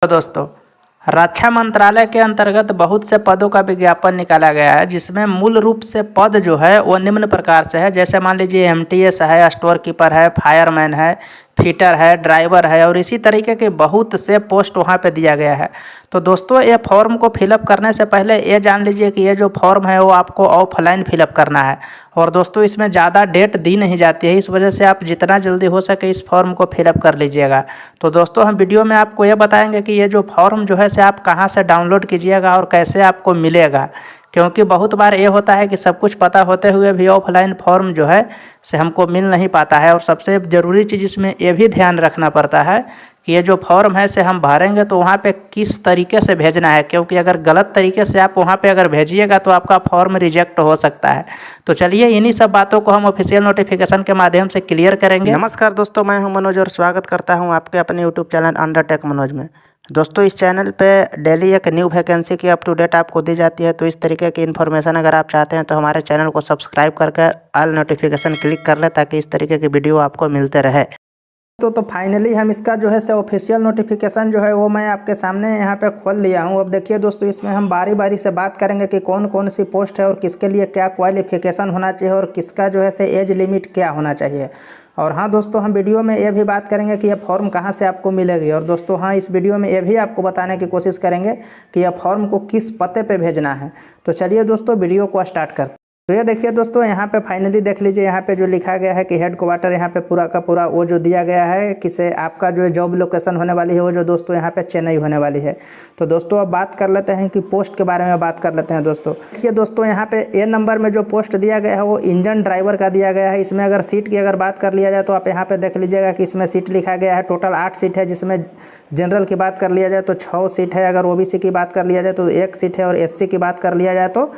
तो दोस्तों, रक्षा मंत्रालय के अंतर्गत बहुत से पदों का विज्ञापन निकाला गया है, जिसमें मूल रूप से पद जो है वो निम्न प्रकार से है। जैसे मान लीजिए एमटीएस है, स्टोर कीपर है, फायरमैन है, फिटर है, ड्राइवर है और इसी तरीके के बहुत से पोस्ट वहाँ पे दिया गया है। तो दोस्तों, ये फॉर्म को फिलअप करने से पहले ये जान लीजिए कि ये जो फॉर्म है वो आपको ऑफलाइन फिलअप करना है। और दोस्तों, इसमें ज़्यादा डेट दी नहीं जाती है, इस वजह से आप जितना जल्दी हो सके इस फॉर्म को फिलअप कर लीजिएगा। तो दोस्तों, हम वीडियो में आपको ये बताएंगे कि ये जो फॉर्म जो है से आप कहाँ से डाउनलोड कीजिएगा और कैसे आपको मिलेगा। क्योंकि बहुत बार ये होता है कि सब कुछ पता होते हुए भी ऑफलाइन फॉर्म जो है से हमको मिल नहीं पाता है। और सबसे ज़रूरी चीज़ इसमें ये भी ध्यान रखना पड़ता है कि ये जो फॉर्म है से हम भरेंगे तो वहाँ पे किस तरीके से भेजना है, क्योंकि अगर गलत तरीके से आप वहाँ पे अगर भेजिएगा तो आपका फॉर्म रिजेक्ट हो सकता है। तो चलिए इन्हीं सब बातों को हम ऑफिशियल नोटिफिकेशन के माध्यम से क्लियर करेंगे। नमस्कार दोस्तों, मैं हूं मनोज और स्वागत करता हूं आपके अपने YouTube channel under tech Manoj में। दोस्तों, इस चैनल पे डेली एक न्यू वैकेंसी की अप टू डेट आपको दी जाती है। तो इस तरीके की इन्फॉर्मेशन अगर आप चाहते हैं तो हमारे चैनल को सब्सक्राइब करके ऑल नोटिफिकेशन क्लिक कर लें, ताकि इस तरीके की वीडियो आपको मिलते रहे। तो फाइनली हम इसका जो है से ऑफिशियल नोटिफिकेशन जो है वो मैं आपके सामने यहाँ पे खोल लिया हूँ। अब देखिए दोस्तों, इसमें हम बारी बारी से बात करेंगे कि कौन कौन सी पोस्ट है और किसके लिए क्या क्वालिफिकेशन होना चाहिए और किसका जो है से एज लिमिट क्या होना चाहिए। और हाँ दोस्तों, हम वीडियो में ये भी बात करेंगे कि यह फॉर्म कहाँ से आपको मिलेगी। और दोस्तों हाँ, इस वीडियो में ये भी आपको बताने की कोशिश करेंगे कि यह फॉर्म को किस पते पे भेजना है। तो चलिए दोस्तों, वीडियो को स्टार्ट करते हैं। तो ये देखिए दोस्तों, यहाँ पे फाइनली देख लीजिए, यहाँ पे जो लिखा गया है कि हेड क्वार्टर यहाँ पे पूरा का पूरा वो जो दिया गया है किसे आपका जो जॉब लोकेशन होने वाली है वो जो दोस्तों यहाँ पे चेन्नई होने वाली है। तो दोस्तों, अब बात कर लेते हैं कि पोस्ट के बारे में बात कर लेते हैं। दोस्तों देखिए दोस्तों, यहाँ पे ए नंबर में जो पोस्ट दिया गया है वो इंजन ड्राइवर का दिया गया है। इसमें अगर सीट की अगर बात कर लिया जाए तो आप यहाँ पे देख लीजिएगा कि इसमें सीट लिखा गया है टोटल 8 सीट है, जिसमें जनरल की बात कर लिया जाए तो 6 सीट है, अगर ओबीसी की बात कर लिया जाए तो 1 सीट है और एससी की बात कर लिया जाए तो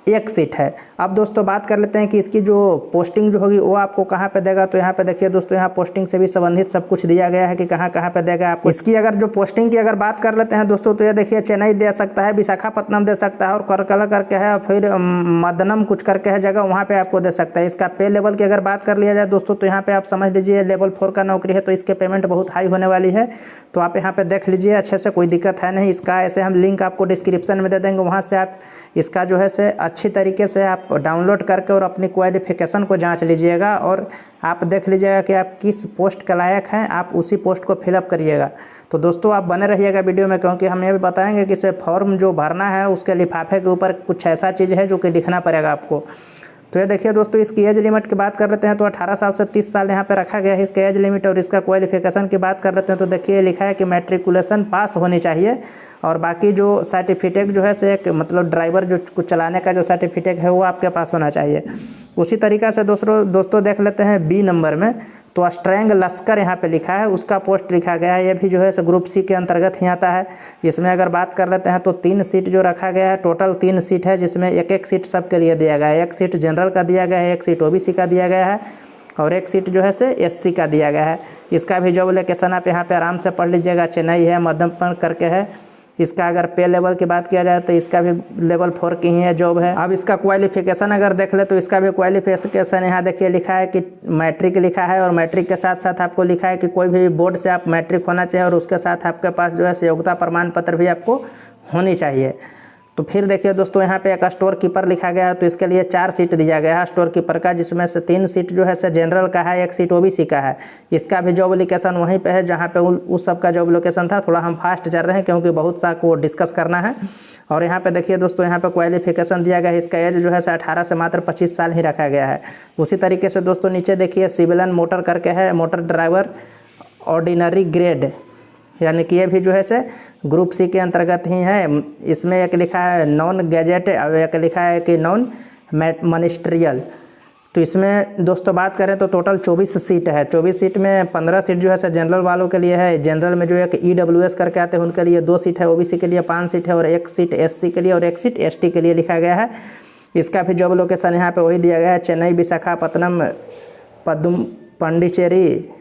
1 सीट है। अब दोस्तों बात कर लेते हैं कि इसकी जो पोस्टिंग जो होगी वो आपको कहाँ पे देगा। तो यहाँ पे देखिए दोस्तों, यहाँ पोस्टिंग से भी संबंधित सब कुछ दिया गया है कि कहाँ कहाँ पे देगा आपको। इसकी अगर जो पोस्टिंग की अगर बात कर लेते हैं दोस्तों, तो ये देखिए चेन्नई दे सकता है, विशाखापट्टनम दे सकता है और करकला करके है, फिर मदनम कुछ करके है जगह, वहाँ पे आपको दे सकता है। इसका पे लेवल की अगर बात कर लिया जाए दोस्तों, तो यहाँ पे आप समझ लीजिए लेवल 4 का नौकरी है, तो इसके पेमेंट बहुत हाई होने वाली है। तो आप यहाँ पे देख लीजिए अच्छे से, कोई दिक्कत है नहीं। इसका ऐसे हम लिंक आपको डिस्क्रिप्शन में दे देंगे, वहाँ से आप इसका जो है से अच्छी तरीके से आप डाउनलोड करके और अपनी क्वालिफिकेशन को जांच लीजिएगा और आप देख लीजिएगा कि आप किस पोस्ट के लायक हैं, आप उसी पोस्ट को फिलअप करिएगा। तो दोस्तों आप बने रहिएगा वीडियो में, क्योंकि हम ये भी बताएंगे कि इसे फॉर्म जो भरना है उसके लिफाफे के ऊपर कुछ ऐसा चीज़ है जो कि लिखना पड़ेगा आपको। तो ये देखिए दोस्तों, इसकी एज लिमिट की बात कर लेते हैं तो 18 साल से 30 साल यहाँ पे रखा गया है इसका एज लिमिट। और इसका क्वालिफिकेशन की बात कर लेते हैं तो देखिए लिखा है कि मैट्रिकुलेशन पास होनी चाहिए। और बाकी जो सर्टिफिकेट जो है से एक मतलब ड्राइवर जो कुछ चलाने का जो सर्टिफिकेट है वो आपके पास होना चाहिए। उसी तरीक़ा से दोस्तों देख लेते हैं बी नंबर में, तो स्ट्रैंग लश्कर यहाँ पे लिखा है, उसका पोस्ट लिखा गया है। ये भी जो है ग्रुप सी के अंतर्गत ही आता है। इसमें अगर बात कर लेते हैं तो 3 सीट जो रखा गया है, टोटल 3 सीट है, जिसमें एक सीट सबके लिए दिया गया है। 1 सीट जनरल का दिया गया है, 1 सीट ओबीसी का दिया गया है और 1 सीट जो है से एससी का दिया गया है। इसका भी जॉब लोकेशन आप यहाँ पे आराम से पढ़ लीजिएगा, चेन्नई है, मध्यम करके है। इसका अगर पे लेवल की बात किया जाए तो इसका भी लेवल 4 की ही है जॉब है। अब इसका क्वालिफिकेशन अगर देख ले तो इसका भी क्वालिफिकेशन यहाँ देखिए लिखा है कि मैट्रिक लिखा है, और मैट्रिक के साथ साथ आपको लिखा है कि कोई भी बोर्ड से आप मैट्रिक होना चाहिए और उसके साथ आपके पास जो है योग्यता प्रमाण पत्र भी आपको होनी चाहिए। तो फिर देखिए दोस्तों, यहाँ पे एक स्टोर कीपर लिखा गया है, तो इसके लिए 4 सीट दिया गया है स्टोर कीपर का, जिसमें से 3 सीट जो है से जनरल का है, 1 सीट ओबीसी का है। इसका भी जॉब लोकेशन वहीं पे है जहाँ पे उस सब का जॉब लोकेशन था। थोड़ा हम फास्ट चल रहे हैं क्योंकि बहुत सा को डिस्कस करना है। और यहाँ पे देखिए दोस्तों, यहाँ पे क्वालिफिकेशन दिया गया है, इसका एज जो है से 18 से मात्र 25 साल ही रखा गया है। उसी तरीके से दोस्तों नीचे देखिए सिविलन मोटर करके है, मोटर ड्राइवर ऑर्डिनरी ग्रेड, यानी कि ये भी जो है से ग्रुप सी के अंतर्गत ही है। इसमें एक लिखा है नॉन गैजेट, एक लिखा है कि नॉन मिनिस्ट्रियल। तो इसमें दोस्तों बात करें तो टोटल 24 सीट है। 24 सीट में 15 सीट जो है से जनरल वालों के लिए है। जनरल में जो है कि ईडब्ल्यूएस करके आते हैं उनके लिए 2 सीट है, ओबीसी के लिए 5 सीट है और 1 सीट एससी के लिए और 1 सीट एसटी के लिए लिखा गया है। इसका भी जॉब लोकेशन यहाँ पे वही दिया गया है, चेन्नई, विशाखापट्टनम, पांडिचेरी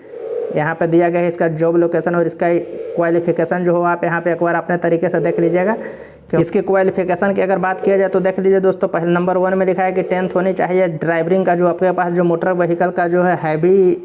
यहाँ पे दिया गया है इसका जॉब लोकेशन। और इसका क्वालिफिकेशन जो हो आप यहाँ पे एक बार अपने तरीके से देख लीजिएगा इसके क्वालिफिकेशन की अगर बात किया जाए तो देख लीजिए दोस्तों, पहले नंबर 1 में लिखा है कि 10th होनी चाहिए। ड्राइवरिंग का जो आपके पास जो मोटर व्हीकल का जो है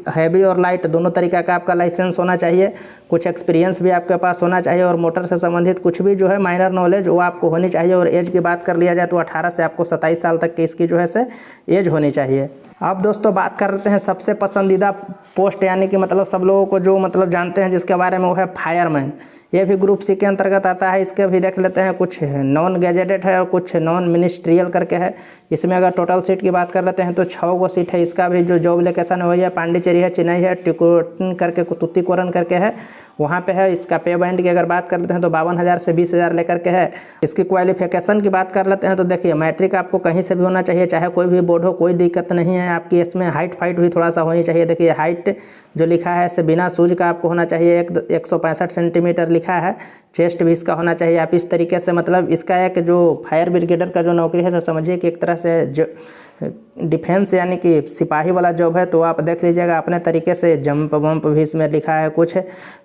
हैवी और लाइट दोनों तरीका का आपका लाइसेंस होना चाहिए। कुछ एक्सपीरियंस भी आपके पास होना चाहिए और मोटर से संबंधित कुछ भी जो है माइनर नॉलेज वो आपको होनी चाहिए। और एज की बात कर लिया जाए तो 18 से आपको 27 साल तक की इसकी जो है से एज होनी चाहिए। अब दोस्तों बात कर लेते हैं सबसे पसंदीदा पोस्ट, यानी कि मतलब सब लोगों को जो मतलब जानते हैं जिसके बारे में, वो है फायरमैन। ये भी ग्रुप सी के अंतर्गत आता है। इसके भी देख लेते हैं, कुछ नॉन गैजेटेड है और कुछ नॉन मिनिस्ट्रियल करके है। इसमें अगर टोटल सीट की बात कर लेते हैं तो 6 गो सीट है। इसका भी जो जॉब लोकेशन है वही है पांडिचेरी है, चेन्नई है, टिकोटन करके तुतीकोरन करके है, वहाँ पे है। इसका पे बैंड की अगर बात कर लेते हैं तो 52,000 से 20,000 लेकर के है। इसकी क्वालिफिकेशन की बात कर लेते हैं तो देखिए, मैट्रिक आपको कहीं से भी होना चाहिए, चाहे कोई भी बोर्ड हो, कोई दिक्कत नहीं है आपकी। इसमें हाइट फाइट भी थोड़ा सा होनी चाहिए। देखिए हाइट जो लिखा है से बिना शूज का आपको होना चाहिए, 165 सेंटीमीटर लिखा है। चेस्ट भी इसका होना चाहिए। आप इस तरीके से मतलब इसका एक जो फायर ब्रिगेडर का जो नौकरी है, तो समझिए कि एक तरह से जो डिफेंस यानी कि सिपाही वाला जॉब है। तो आप देख लीजिएगा अपने तरीके से जंप वंप भी इसमें लिखा है, कुछ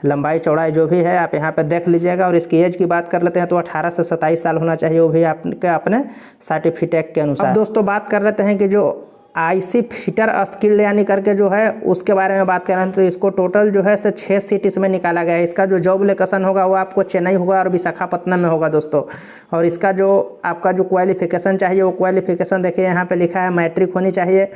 लंबाई चौड़ाई जो भी है आप यहाँ पे देख लीजिएगा। और इसकी एज की बात कर लेते हैं तो 18 से 27 साल होना चाहिए, वो भी आपके अपने सर्टिफिकेट के अनुसार। अब दोस्तों बात कर लेते हैं कि जो आईसी फिटर स्किल्ड यानी करके जो है उसके बारे में बात कर रहे हैं। तो इसको टोटल जो है से 6 सीट इसमें निकाला गया है। इसका जो जॉब लोकेशन होगा वो आपको चेन्नई होगा और विशाखापट्टनम में होगा दोस्तों। और इसका जो आपका जो क्वालिफिकेशन चाहिए वो क्वालिफिकेशन देखिए यहाँ पे लिखा है मैट्रिक होनी चाहिए।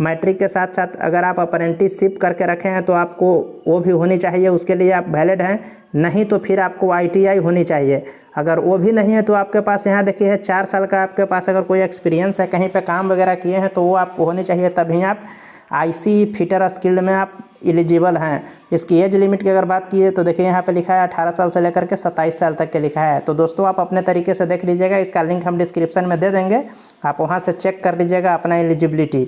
मैट्रिक के साथ साथ अगर आप अप्रेंटिसशिप करके रखे हैं तो आपको वो भी होनी चाहिए, उसके लिए आप वैलिड हैं। नहीं तो फिर आपको आईटीआई होनी चाहिए। अगर वो भी नहीं है तो आपके पास यहाँ देखिए है 4 साल का आपके पास अगर कोई एक्सपीरियंस है, कहीं पे काम वगैरह किए हैं तो वो आपको होनी चाहिए, तभी आप आईसी फिटर स्किल्ड में आप एलिजिबल हैं। इसकी एज लिमिट की अगर बात की है तो देखिए यहाँ पे लिखा है 18 साल से लेकर के 27 साल तक के लिखा है। तो दोस्तों आप अपने तरीके से देख लीजिएगा, इसका लिंक हम डिस्क्रिप्शन में दे देंगे, आप वहाँ से चेक कर लीजिएगा अपना एलिजिबिलिटी।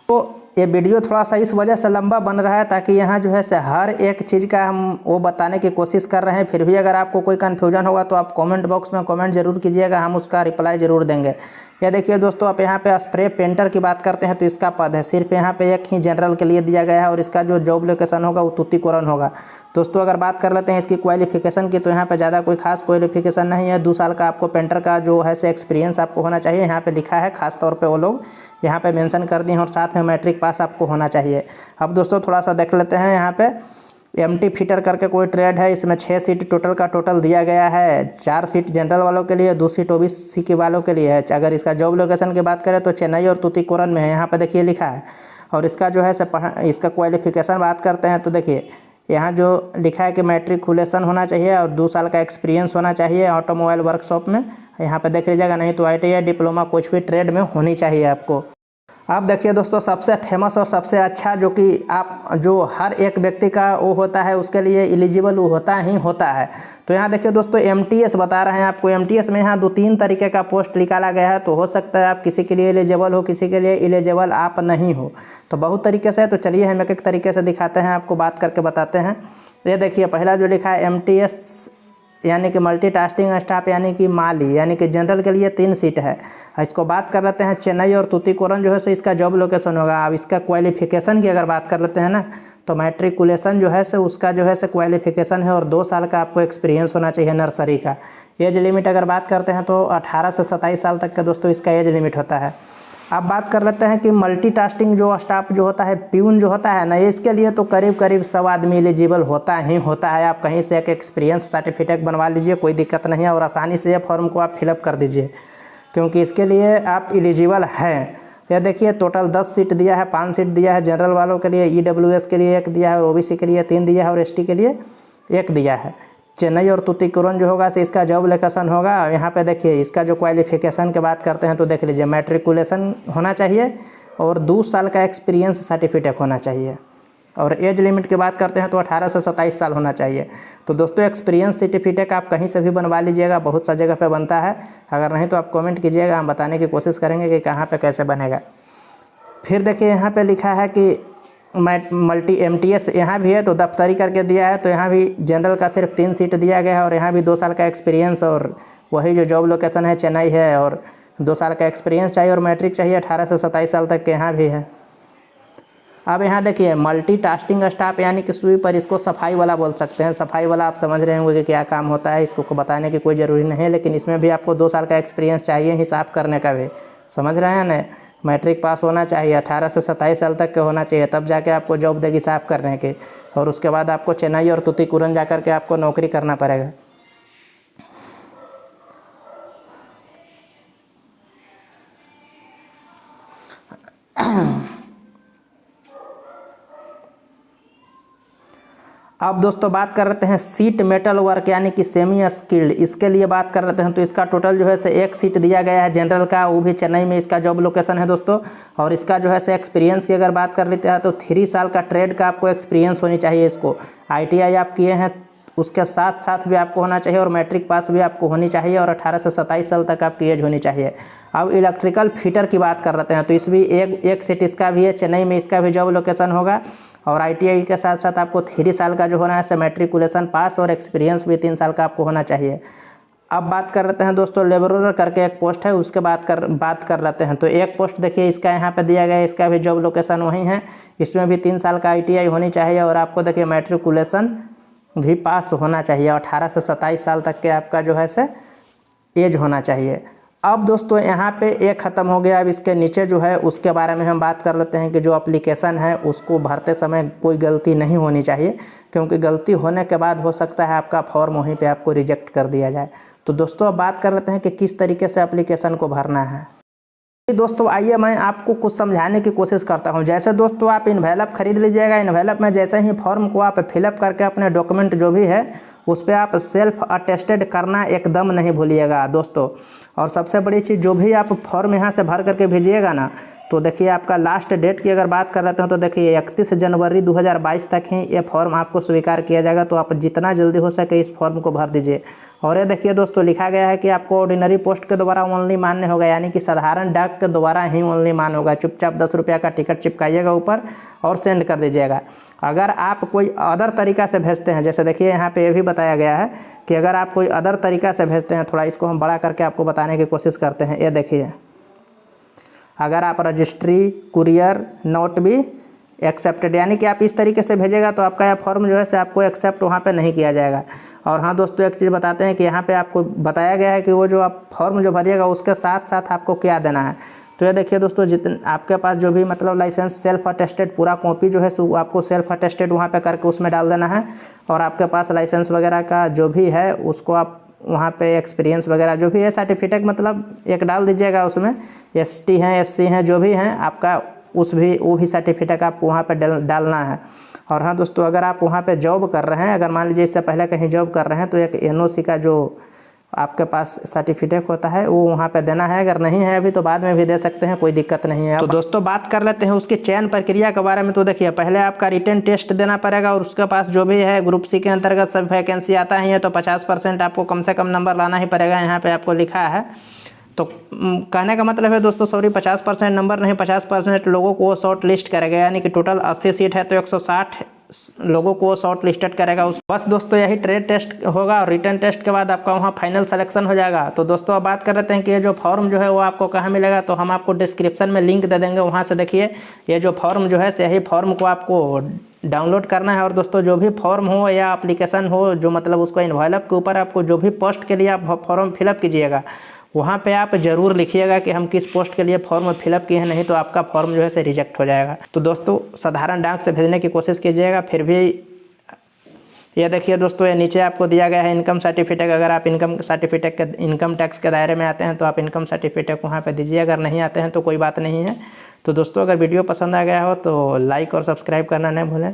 तो ये वीडियो थोड़ा सा इस वजह से लंबा बन रहा है ताकि यहाँ जो है से हर एक चीज़ का हम वो बताने की कोशिश कर रहे हैं। फिर भी अगर आपको कोई कन्फ्यूजन होगा तो आप कमेंट बॉक्स में कमेंट जरूर कीजिएगा, हम उसका रिप्लाई ज़रूर देंगे। ये देखिए दोस्तों, आप यहाँ पे स्प्रे पेंटर की बात करते हैं तो इसका पद है, सिर्फ यहाँ पे एक ही जनरल के लिए दिया गया है। और इसका जो जॉब लोकेशन होगा वो तुतीकोरन होगा। दोस्तों अगर बात कर लेते हैं इसकी क्वालिफिकेशन की तो यहाँ पे ज़्यादा कोई खास क्वालिफिकेशन नहीं है। 2 साल का आपको पेंटर का जो है से एक्सपीरियंस आपको होना चाहिए, यहाँ पे लिखा है। खास तौर पे वो लोग यहाँ पे मेंशन कर दिए हैं। और साथ में मैट्रिक पास आपको होना चाहिए। अब दोस्तों थोड़ा सा देख लेते हैं, यहाँ पे एमटी फिटर करके कोई ट्रेड है। इसमें 6 सीट टोटल का टोटल दिया गया है। 4 सीट जनरल वालों के लिए, 2 सीट ओबीसी के वालों के लिए है। अगर इसका जॉब लोकेशन की बात करें तो चेन्नई और तुतीकोरन में है, यहाँ पे देखिए लिखा है। और इसका जो है इसका क्वालिफिकेशन बात करते हैं तो देखिए यहाँ जो लिखा है कि मैट्रिकुलेशन होना चाहिए और 2 साल का एक्सपीरियंस होना चाहिए ऑटोमोबाइल वर्कशॉप में। यहाँ पे देख लीजिएगा, नहीं तो आईटीआई डिप्लोमा कुछ भी ट्रेड में होनी चाहिए आपको। अब देखिए दोस्तों, सबसे फेमस और सबसे अच्छा जो कि आप जो हर एक व्यक्ति का वो होता है उसके लिए एलिजिबल वो होता है। तो यहाँ देखिए दोस्तों, एमटीएस बता रहे हैं आपको। एमटीएस में यहाँ 2-3 तरीके का पोस्ट निकाला गया है। तो हो सकता है आप किसी के लिए एलिजिबल हो, किसी के लिए एलिजिबल आप नहीं हो। तो बहुत तरीके से है। तो चलिए हम एक तरीके से दिखाते हैं, आपको बात करके बताते हैं। ये देखिए पहला जो लिखा है एमटीएस यानी कि मल्टीटास्किंग स्टाफ यानी कि माली, यानी कि जनरल के लिए 3 सीट है। इसको बात कर लेते हैं चेन्नई और तुतीकोरन जो है सो इसका जॉब लोकेशन होगा। अब इसका क्वालिफिकेशन की अगर बात कर लेते हैं ना, तो मैट्रिकुलेशन जो है सो उसका जो है सो क्वालिफिकेशन है और 2 साल का आपको एक्सपीरियंस होना चाहिए नर्सरी का। एज लिमिट अगर बात करते हैं तो 18 से 27 साल तक का दोस्तों इसका एज लिमिट होता है। अब बात कर लेते हैं कि मल्टीटास्किंग जो स्टाफ जो होता है, प्यून जो होता है ना, इसके लिए तो करीब 100 आदमी एलिजिबल होता है। आप कहीं से एक एक्सपीरियंस सर्टिफिकेट बनवा लीजिए, कोई दिक्कत नहीं है। और आसानी से ये फॉर्म को आप फिलअप कर दीजिए, क्योंकि इसके लिए आप एलिजिबल हैं। यह देखिए टोटल 10 सीट दिया है, 5 सीट दिया है जनरल वालों के लिए, ईडब्ल्यूएस के लिए 1 दिया है, ओबीसी के लिए 3 दिया है और एसटी के लिए 1 दिया है। चेन्नई और तुतीकोरन जो होगा से इसका जॉब लोकेशन होगा। यहाँ पे देखिए इसका जो क्वालिफिकेशन की बात करते हैं तो देख लीजिए, मैट्रिकुलेशन होना चाहिए और 2 साल का एक्सपीरियंस सर्टिफिकेट होना चाहिए। और एज लिमिट की बात करते हैं तो 18 से 27 साल होना चाहिए। तो दोस्तों एक्सपीरियंस सर्टिफिकेट आप कहीं से भी बनवा लीजिएगा, बहुत सा जगह पे बनता है। अगर नहीं तो आप कमेंट कीजिएगा, हम बताने की कोशिश करेंगे कि कहाँ पे कैसे बनेगा। फिर देखिए यहाँ पे लिखा है कि मल्टी एमटीएस यहाँ भी है, तो दफ्तरी करके दिया है। तो यहाँ भी जनरल का सिर्फ 3 सीट दिया गया है और यहाँ भी 2 साल का एक्सपीरियंस और वही जो जॉब लोकेशन है चेन्नई है और 2 साल का एक्सपीरियंस चाहिए और मैट्रिक चाहिए 18 से 27 साल तक के यहाँ भी है। अब यहाँ देखिए मल्टीटास्किंग स्टाफ यानी कि स्वीपर, इसको सफाई वाला बोल सकते हैं। सफाई वाला आप समझ रहे होंगे कि क्या काम होता है, इसको बताने की कोई ज़रूरी नहीं है, लेकिन इसमें भी आपको 2 साल का एक्सपीरियंस चाहिए ही साफ़ करने का भी, समझ रहे हैं ना। मैट्रिक पास होना चाहिए, 18 से 27 साल तक के होना चाहिए, तब जाके आपको जॉब देगी साफ़ करने के। और उसके बाद आपको चेन्नई और तुतीकुरन जा कर के आपको नौकरी करना पड़ेगा। अब दोस्तों बात कर रहे हैं सीट मेटल वर्क यानी कि सेमी स्किल्ड, इसके लिए बात कर रहे हैं। तो इसका टोटल जो है से 1 सीट दिया गया है जनरल का, वो भी चेन्नई में इसका जॉब लोकेशन है दोस्तों। और इसका जो है से एक्सपीरियंस की अगर बात कर लेते हैं तो 3 साल का ट्रेड का आपको एक्सपीरियंस होनी चाहिए। इसको ITI आप किए हैं उसके साथ साथ भी आपको होना चाहिए, और मैट्रिक पास भी आपको होनी चाहिए, और 18 से 27 साल तक आपकी एज होनी चाहिए। अब इलेक्ट्रिकल फिटर की बात कर रहे हैं तो इसमें एक सीट इसका भी है, चेन्नई में इसका भी जॉब लोकेशन होगा। और ITI के साथ साथ आपको 3 साल का जो होना है मैट्रिकुलेशन पास, और एक्सपीरियंस भी 3 साल का आपको होना चाहिए। अब बात कर रहे हैं दोस्तों लेबरर करके एक पोस्ट है, उसके बात कर रहे हैं। तो एक पोस्ट देखिए इसका यहाँ पे दिया गया है, इसका भी जॉब लोकेशन वहीं है। इसमें भी 3 साल का ITI होनी चाहिए, और आपको देखिए मैट्रिकुलेशन भी पास होना चाहिए, 18 से 27 साल तक के आपका जो है से एज होना चाहिए। अब दोस्तों यहाँ पे एक ख़त्म हो गया। अब इसके नीचे जो है उसके बारे में हम बात कर लेते हैं कि जो एप्लीकेशन है उसको भरते समय कोई गलती नहीं होनी चाहिए, क्योंकि गलती होने के बाद हो सकता है आपका फॉर्म वहीं पे आपको रिजेक्ट कर दिया जाए। तो दोस्तों अब बात कर लेते हैं कि किस तरीके से एप्लीकेशन को भरना है। दोस्तों आइए मैं आपको कुछ समझाने की कोशिश करता हूं। जैसे दोस्तों आप इन्वेलप खरीद लीजिएगा, इन्वेलप में जैसे ही फॉर्म को आप फिलअप करके अपने डॉक्यूमेंट जो भी है उस पर आप सेल्फ अटेस्टेड करना एकदम नहीं भूलिएगा दोस्तों। और सबसे बड़ी चीज़, जो भी आप फॉर्म यहाँ से भर करके भेजिएगा ना, तो देखिए आपका लास्ट डेट की अगर बात कर रहे हो तो देखिए 31 जनवरी 2022 तक ही ये फॉर्म आपको स्वीकार किया जाएगा। तो आप जितना जल्दी हो सके इस फॉर्म को भर दीजिए। और ये देखिए दोस्तों लिखा गया है कि आपको ऑर्डिनरी पोस्ट के द्वारा ओनली मान्य होगा, यानी कि साधारण डाक के द्वारा ही ओनली मान्य होगा। चुपचाप 10 रुपये का टिकट चिपकाइएगा ऊपर और सेंड कर दीजिएगा। अगर आप कोई अदर तरीका से भेजते हैं, जैसे देखिए यहाँ पे ये भी बताया गया है कि अगर आप कोई अदर तरीका से भेजते हैं, थोड़ा इसको हम बड़ा करके आपको बताने की कोशिश करते हैं। ये देखिए, अगर आप रजिस्ट्री कुरियर नोट भी एक्सेप्टेड, यानी कि आप इस तरीके से भेजेगा तो आपका यह फॉर्म जो है से आपको एक्सेप्ट वहाँ पे नहीं किया जाएगा। और हाँ दोस्तों एक चीज़ बताते हैं कि यहाँ पे आपको बताया गया है कि वो जो आप फॉर्म जो भरिएगा उसके साथ साथ आपको क्या देना है। तो ये देखिए दोस्तों, जितने आपके पास जो भी मतलब लाइसेंस सेल्फ अटेस्टेड पूरा कॉपी जो है सो आपको सेल्फ अटेस्टेड वहाँ पे करके उसमें डाल देना है। और आपके पास लाइसेंस वगैरह का जो भी है उसको आप वहाँ पे एक्सपीरियंस वगैरह जो भी है सर्टिफिकेट मतलब एक डाल दीजिएगा। उसमें ST हैं SC हैं जो भी हैं आपका वो भी सर्टिफिकेट आपको वहाँ पे डालना है। और हाँ दोस्तों, अगर आप वहाँ पे जॉब कर रहे हैं, अगर मान लीजिए इससे पहले कहीं जॉब कर रहे हैं, तो एक NOC का जो आपके पास सर्टिफिकेट होता है वो वहाँ पे देना है। अगर नहीं है अभी तो बाद में भी दे सकते हैं, कोई दिक्कत नहीं है। तो दोस्तों बात कर लेते हैं उसकी चयन प्रक्रिया के बारे में। तो देखिए पहले आपका रिटन टेस्ट देना पड़ेगा, और उसके पास जो भी है ग्रुप C के अंतर्गत सब वैकेंसी आता ही है, तो 50% आपको कम से कम नंबर लाना ही पड़ेगा। यहाँ पर आपको लिखा है, तो कहने का मतलब है दोस्तों 50% नंबर नहीं, 50% लोगों को शॉर्ट लिस्ट करेगा, यानी कि टोटल 80 सीट है तो 160 लोगों को शॉर्ट लिस्टेड करेगा। उस बस दोस्तों यही ट्रेड टेस्ट होगा, और रिटन टेस्ट के बाद आपका वहाँ फाइनल सिलेक्शन हो जाएगा। तो दोस्तों अब बात कर रहे हैं कि ये जो फॉर्म जो है वो आपको कहाँ मिलेगा, तो हम आपको डिस्क्रिप्शन में लिंक दे देंगे, वहाँ से देखिए ये जो फॉर्म जो है यही फॉर्म को आपको डाउनलोड करना है। और दोस्तों जो भी फॉर्म हो या एप्लीकेशन हो, जो मतलब उसको इन्वेलप के ऊपर आपको जो भी पोस्ट के लिए आप फॉर्म फिलअप कीजिएगा, वहाँ पे आप ज़रूर लिखिएगा कि हम किस पोस्ट के लिए फॉर्म फिलअप किए हैं, नहीं तो आपका फॉर्म जो है से रिजेक्ट हो जाएगा। तो दोस्तों साधारण डाक से भेजने की कोशिश कीजिएगा। फिर भी ये देखिए दोस्तों, ये नीचे आपको दिया गया है इनकम सर्टिफिकेट। अगर आप इनकम टैक्स के दायरे में आते हैं तो आप इनकम सर्टिफिकेट वहाँ पे दीजिए, अगर नहीं आते हैं तो कोई बात नहीं है। तो दोस्तों अगर वीडियो पसंद आ गया हो तो लाइक और सब्सक्राइब करना नहीं भूलें।